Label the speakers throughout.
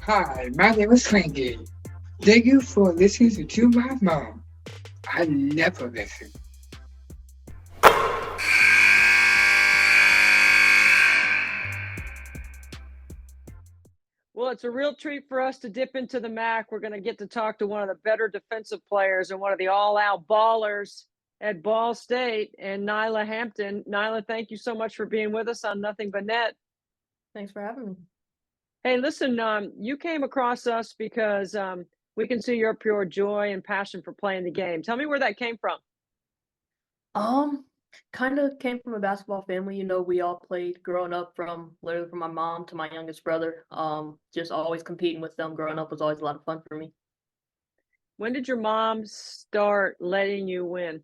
Speaker 1: Hi, my name is Frankie. Thank you for listening to my mom. I never listen.
Speaker 2: Well, it's a real treat for us to dip into the MAC. We're going to get to talk to one of the better defensive players and one of the all-out ballers at Ball State, and Nyla Hampton. Nyla, thank you so much for being with us on Nothing But Net.
Speaker 3: Thanks for having me.
Speaker 2: Hey, listen, you came across us because we can see your pure joy and passion for playing the game. Tell me where that came from.
Speaker 3: Um, kind of came from a basketball family. We all played growing up from literally from my mom to my youngest brother. Just always competing with them growing up was always a lot of fun for me.
Speaker 2: When did your mom start letting you win?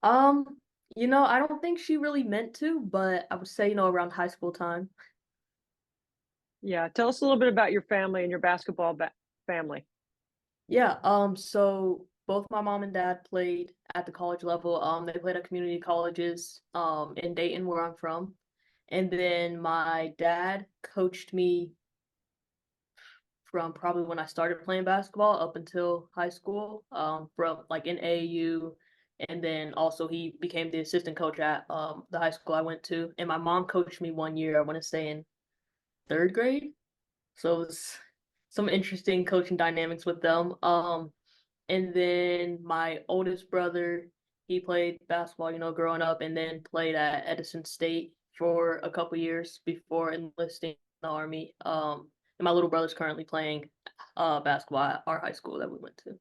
Speaker 3: Um, I don't think she really meant to, but I would say, around high school time.
Speaker 2: Yeah, tell us a little bit about your family and your basketball family.
Speaker 3: Yeah, so both my mom and dad played at the college level. They played at community colleges, in Dayton, where I'm from. And then my dad coached me from probably when I started playing basketball up until high school, from like in AAU, and then also he became the assistant coach at the high school I went to. And my mom coached me one year, I want to say in third grade. So it was some interesting coaching dynamics with them. And then my oldest brother, he played basketball, growing up, and then played at Edison State for a couple years before enlisting in the Army. And my little brother's currently playing basketball at our high school that we went to.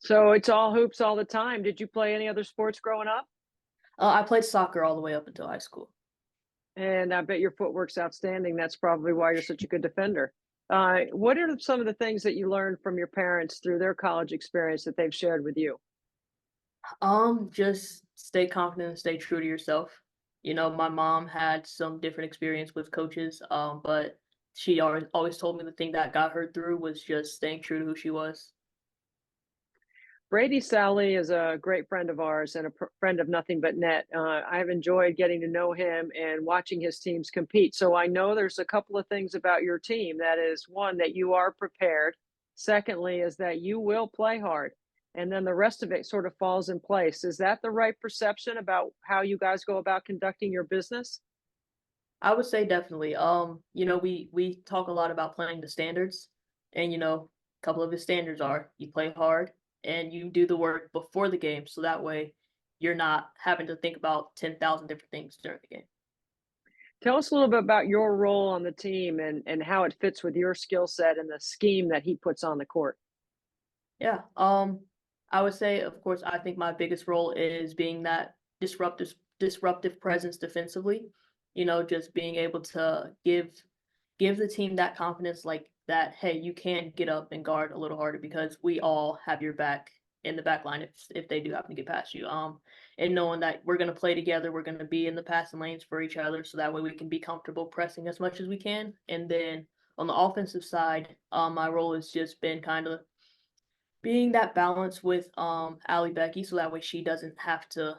Speaker 2: So it's all hoops all the time. Did you play any other sports growing up?
Speaker 3: I played soccer all the way up until high school.
Speaker 2: And I bet your footwork's outstanding. That's probably why you're such a good defender. What are some of the things that you learned from your parents through their college experience that they've shared with you?
Speaker 3: Just stay confident and stay true to yourself. My mom had some different experience with coaches, but she always told me the thing that got her through was just staying true to who she was.
Speaker 2: Brady Sally is a great friend of ours and a friend of Nothing But Net. I've enjoyed getting to know him and watching his teams compete. So I know there's a couple of things about your team. That is, one, that you are prepared. Secondly, is that you will play hard. And then the rest of it sort of falls in place. Is that the right perception about how you guys go about conducting your business?
Speaker 3: I would say definitely. We talk a lot about playing the standards, and a couple of the standards are you play hard and you do the work before the game, so that way you're not having to think about 10,000 different things during the game.
Speaker 2: Tell us a little bit about your role on the team and how it fits with your skill set and the scheme that he puts on the court.
Speaker 3: Yeah. I would say, of course, I think my biggest role is being that disruptive presence defensively. Just being able to give the team that confidence, like that. Hey, you can get up and guard a little harder because we all have your back in the back line if they do happen to get past you. And knowing that we're gonna play together, we're gonna be in the passing lanes for each other, so that way we can be comfortable pressing as much as we can. And then on the offensive side, my role has just been kind of being that balance with Allie Becky, so that way she doesn't have to,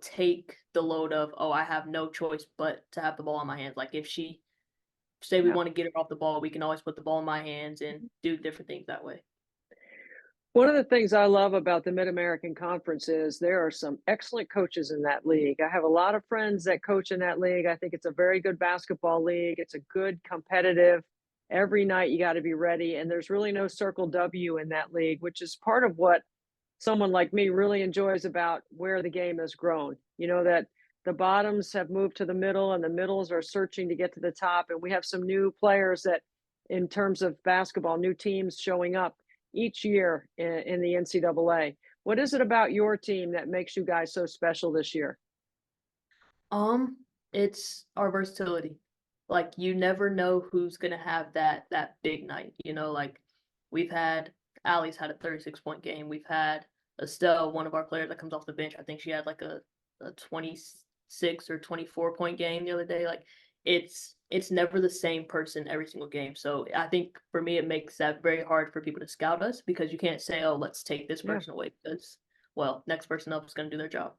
Speaker 3: take the load of, oh, I have no choice but to have the ball in my hands. Like if she say we
Speaker 2: Yeah.
Speaker 3: want to get her off the ball, we can always put the ball in my hands and do different things that way.
Speaker 2: One of the things I love about the Mid American Conference is there are some excellent coaches in that league. I have a lot of friends that coach in that league. I think it's a very good basketball league. It's a good competitive. Every night you got to be ready. And there's really no circle W in that league, which is part of what someone like me really enjoys about where the game has grown. You know, that the bottoms have moved to the middle and the middles are searching to get to the top. And we have some new players that, in terms of basketball, new teams showing up each year in the NCAA. What is it about your team that makes you guys so special this year?
Speaker 3: Um, it's our versatility. Like you never know who's gonna have that big night. Like we've had Allie's had a 36-point game. We've had Estelle, one of our players that comes off the bench. I think she had like a 26 or 24-point game the other day. Like it's never the same person every single game. So I think for me it makes that very hard for people to scout us because you can't say, oh, let's take this
Speaker 2: Yeah.
Speaker 3: person away because well, next person up is gonna do their job.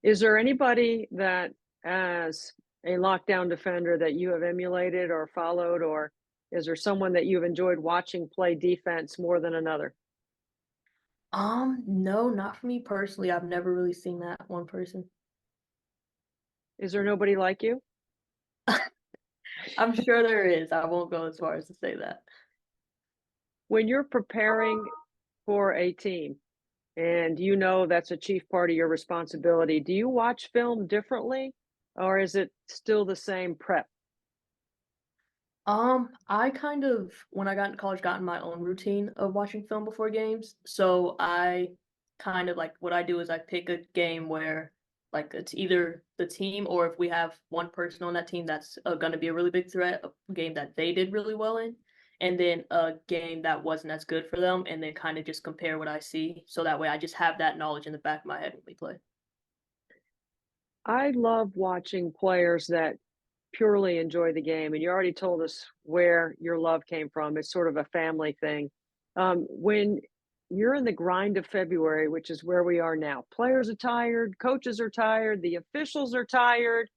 Speaker 2: Is there anybody that, as a lockdown defender that you have emulated or followed, or is there someone that you've enjoyed watching play defense more than another?
Speaker 3: No, not for me personally. I've never really seen that one person.
Speaker 2: Is there nobody like you?
Speaker 3: I'm sure there is. I won't go as far as to say that.
Speaker 2: When you're preparing for a team and you know that's a chief part of your responsibility, do you watch film differently or is it still the same prep?
Speaker 3: I kind of, when I got into college, got in my own routine of watching film before games. So I kind of like what I do is I pick a game where like it's either the team or if we have one person on that team that's going to be a really big threat, a game that they did really well in, and then a game that wasn't as good for them, and then kind of just compare what I see. So that way I just have that knowledge in the back of my head when we play.
Speaker 2: I love watching players that purely enjoy the game, and you already told us where your love came from. It's sort of a family thing. When you're in the grind of February, which is where we are now, players are tired, coaches are tired, the officials are tired.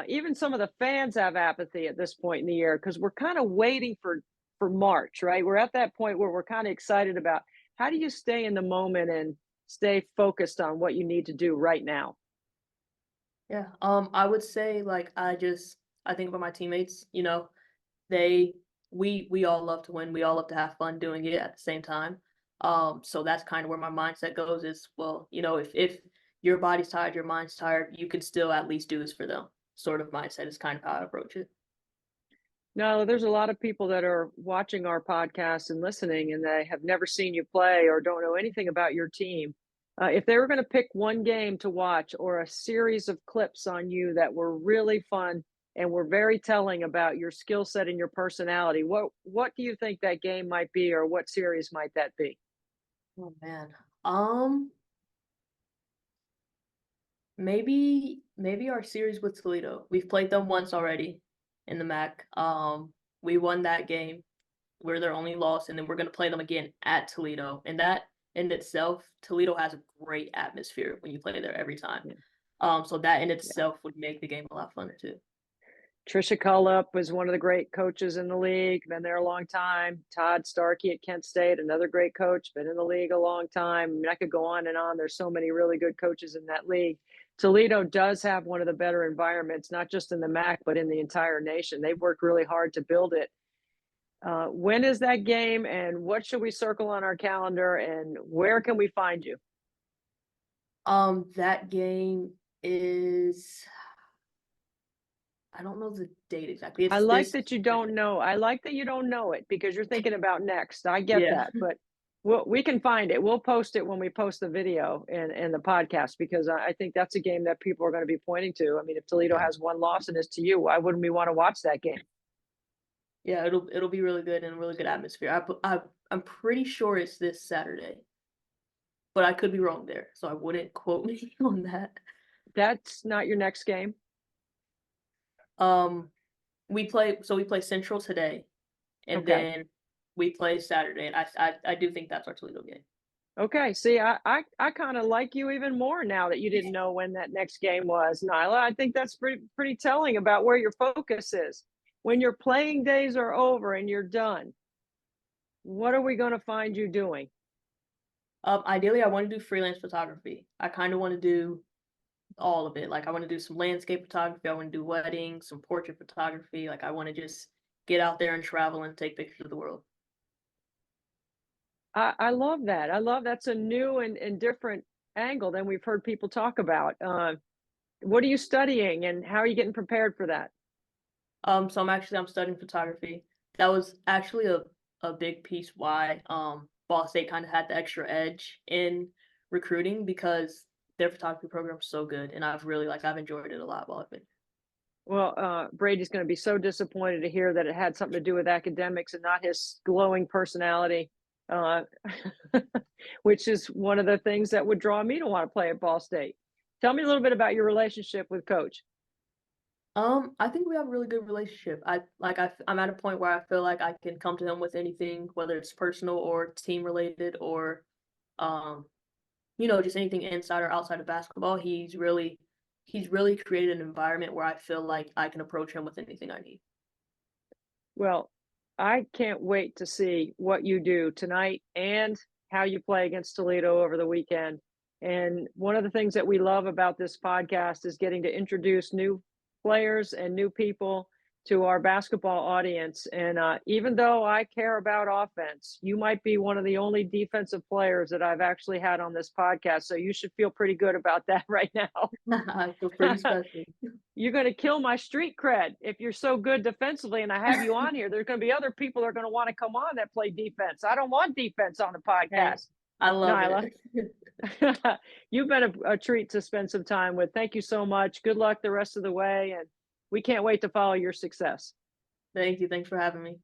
Speaker 2: Even some of the fans have apathy at this point in the year because we're kind of waiting for March, right? We're at that point where we're kind of excited about how do you stay in the moment and stay focused on what you need to do right now.
Speaker 3: Yeah. I would say like I think about my teammates, they we all love to win. We all love to have fun doing it at the same time. So that's kind of where my mindset goes is, well, if your body's tired, your mind's tired, you can still at least do this for them. Sort of mindset is kind of how I approach it.
Speaker 2: No, there's a lot of people that are watching our podcast and listening, and they have never seen you play or don't know anything about your team. If they were going to pick one game to watch or a series of clips on you that were really fun and were very telling about your skill set and your personality, what do you think that game might be, or what series might that be?
Speaker 3: Oh man. Um, maybe our series with Toledo. We've played them once already in the MAC. We won that game. We're their only loss, and then we're gonna play them again at Toledo. And that in itself, Toledo has a great atmosphere when you play there every time.
Speaker 2: Yeah.
Speaker 3: So that in
Speaker 2: Yeah.
Speaker 3: itself would make the game a lot funner too.
Speaker 2: Trisha Cullop was one of the great coaches in the league, been there a long time. Todd Starkey at Kent State, another great coach, been in the league a long time. I mean, I could go on and on. There's so many really good coaches in that league. Toledo does have one of the better environments, not just in the MAC, but in the entire nation. They've worked really hard to build it. When is that game, and what should we circle on our calendar, and where can we find you?
Speaker 3: That game is I don't know the date exactly.
Speaker 2: I
Speaker 3: It's
Speaker 2: like
Speaker 3: this
Speaker 2: that you don't know. I like that you don't know it because you're thinking about next. I get
Speaker 3: yeah.
Speaker 2: that, but we can find it. We'll post it when we post the video and the podcast because I think that's a game that people are going to be pointing to. I mean, if Toledo has one loss and it's to you, why wouldn't we want to watch that game?
Speaker 3: Yeah, it'll be really good and a really good atmosphere. I'm pretty sure it's this Saturday, but I could be wrong there, so I wouldn't quote me on that.
Speaker 2: That's not your next game.
Speaker 3: Um, we play Central today, and
Speaker 2: Okay.
Speaker 3: then we play Saturday, and I do think that's our Toledo game.
Speaker 2: Okay. See, I kind of like you even more now that you didn't know when that next game was, Nyla. I think that's pretty telling about where your focus is. When your playing days are over and you're done, what are we going to find you doing?
Speaker 3: Ideally, I want to do freelance photography. I kind of want to do all of it. Like, I want to do some landscape photography. I want to do weddings, some portrait photography. Like, I want to just get out there and travel and take pictures of the world.
Speaker 2: I love that. I love that's a new and different angle than we've heard people talk about. What are you studying and how are you getting prepared for that?
Speaker 3: So I'm studying photography. That was actually a big piece why Ball State kind of had the extra edge in recruiting because their photography program is so good, and I've enjoyed it a lot while I've been.
Speaker 2: Well, Brady's going to be so disappointed to hear that it had something to do with academics and not his glowing personality, uh, which is one of the things that would draw me to want to play at Ball State. Tell me a little bit about your relationship with Coach.
Speaker 3: I think we have a really good relationship. I'm at a point where I feel like I can come to him with anything, whether it's personal or team related or um, just anything inside or outside of basketball. He's really he's really created an environment where I feel like I can approach him with anything I need.
Speaker 2: Well, I can't wait to see what you do tonight and how you play against Toledo over the weekend. And one of the things that we love about this podcast is getting to introduce new players and new people to our basketball audience. And even though I care about offense, you might be one of the only defensive players that I've actually had on this podcast. So you should feel pretty good about that right now.
Speaker 3: I feel pretty special.
Speaker 2: You're going to kill my street cred if you're so good defensively and I have you on here. There's going to be other people that are going to want to come on that play defense. I don't want defense on the podcast.
Speaker 3: I love
Speaker 2: Nyla.
Speaker 3: it.
Speaker 2: You've been a treat to spend some time with. Thank you so much. Good luck the rest of the way. And we can't wait to follow your success.
Speaker 3: Thank you. Thanks for having me.